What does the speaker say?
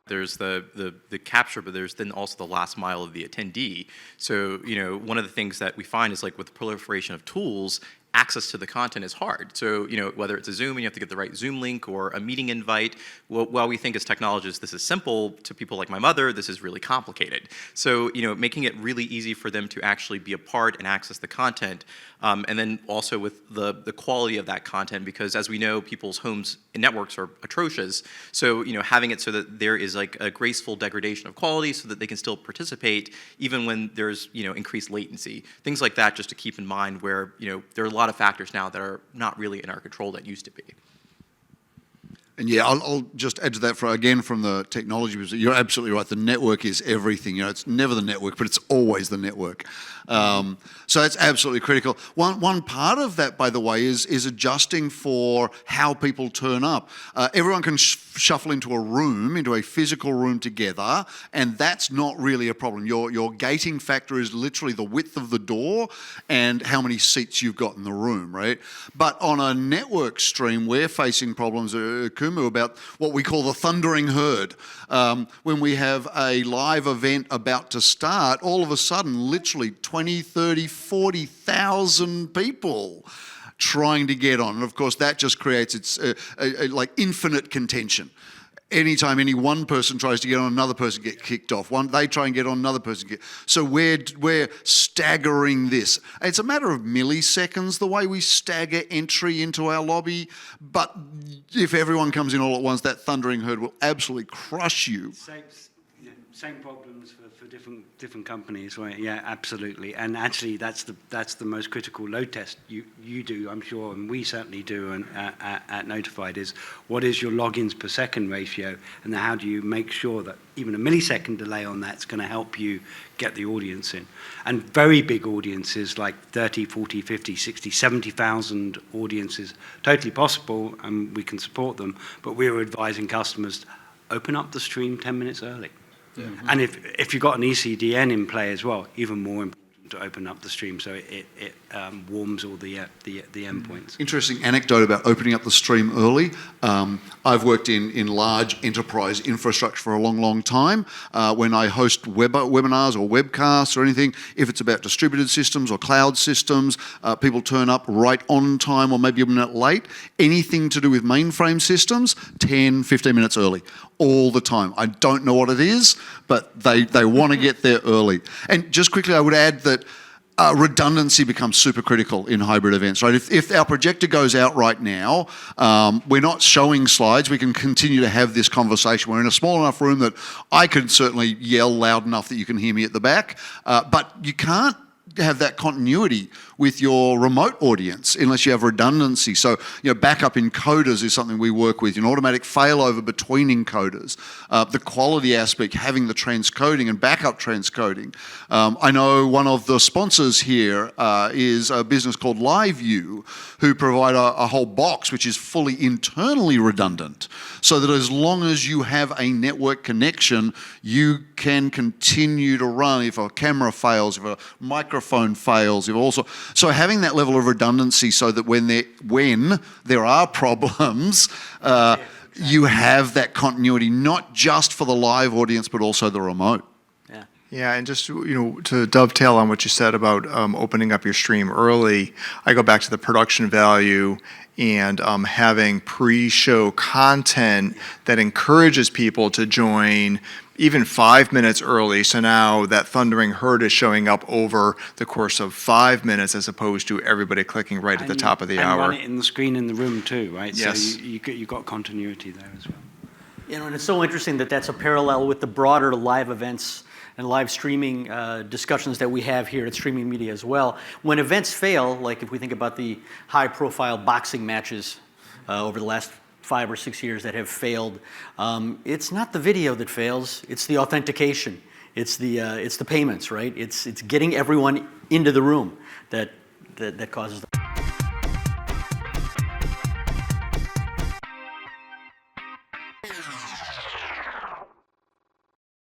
There's the capture, but there's then also the last mile of the attendee. So, one of the things that we find is like with the proliferation of tools, access to the content is hard. So, whether it's a Zoom and you have to get the right Zoom link or a meeting invite, while we think as technologists this is simple, to people like my mother, this is really complicated. So, making it really easy for them to actually be a part and access the content, and then also with the quality of that content, because as we know, people's homes and networks are atrocious. So, having it so that there is like a graceful degradation of quality so that they can still participate even when there's, increased latency. Things like that just to keep in mind where, there are a lot of factors now that are not really in our control that used to be. And yeah, I'll just add to that from the technology perspective. You're absolutely right. The network is everything. It's never the network, but it's always the network. So that's absolutely critical. One part of that, by the way, is adjusting for how people turn up. Everyone can shuffle into a physical room together, and that's not really a problem. Your gating factor is literally the width of the door and how many seats you've got in the room, right? But on a network stream, we're facing problems about what we call the thundering herd. When we have a live event about to start, all of a sudden, literally 20, 30, 40,000 people trying to get on. And of course, that just creates like infinite contention. Anytime any one person tries to get on, another person gets kicked off. They try and get on, another person gets. So we're staggering this. It's a matter of milliseconds the way we stagger entry into our lobby. But if everyone comes in all at once, that thundering herd will absolutely crush you. Same problems for different companies, right? Yeah, absolutely. And actually, that's the most critical load test you do, I'm sure, and we certainly do at Notified, is what is your logins per second ratio, and then how do you make sure that even a millisecond delay on that's going to help you get the audience in. And very big audiences like 30, 40, 50, 60, 70,000 audiences, totally possible, and we can support them, but we're advising customers, open up the stream 10 minutes early. Yeah. And if you've got an ECDN in play as well, even more important to open up the stream so it warms all the endpoints. Interesting anecdote about opening up the stream early. I've worked in large enterprise infrastructure for a long, long time. When I host webinars or webcasts or anything, if it's about distributed systems or cloud systems, people turn up right on time or maybe a minute late. Anything to do with mainframe systems, 10, 15 minutes early. All the time. I don't know what it is, but they want to get there early. And just quickly, I would add that redundancy becomes super critical in hybrid events, right? If our projector goes out right now, we're not showing slides, we can continue to have this conversation. We're in a small enough room that I could certainly yell loud enough that you can hear me at the back, but you can't have that continuity with your remote audience unless you have redundancy. So, backup encoders is something we work with, automatic failover between encoders. The quality aspect, having the transcoding and backup transcoding. I know one of the sponsors here is a business called LiveView, who provide a whole box which is fully internally redundant, so that as long as you have a network connection, you can continue to run if a camera fails, if a microphone fails, if also. So having that level of redundancy so that when there are problems, you have that continuity, not just for the live audience, but also the remote. Yeah, and just to dovetail on what you said about opening up your stream early, I go back to the production value and having pre-show content that encourages people to join even 5 minutes early. So now that thundering herd is showing up over the course of 5 minutes as opposed to everybody clicking right at the top of the hour. And run it in the screen in the room too, right? Yes. So you've got continuity there as well. And it's so interesting that that's a parallel with the broader live events and live streaming discussions that we have here at Streaming Media as well. When events fail, like if we think about the high-profile boxing matches over the last 5 or 6 years that have failed, it's not the video that fails, it's the authentication, it's the payments, right? It's getting everyone into the room that causes the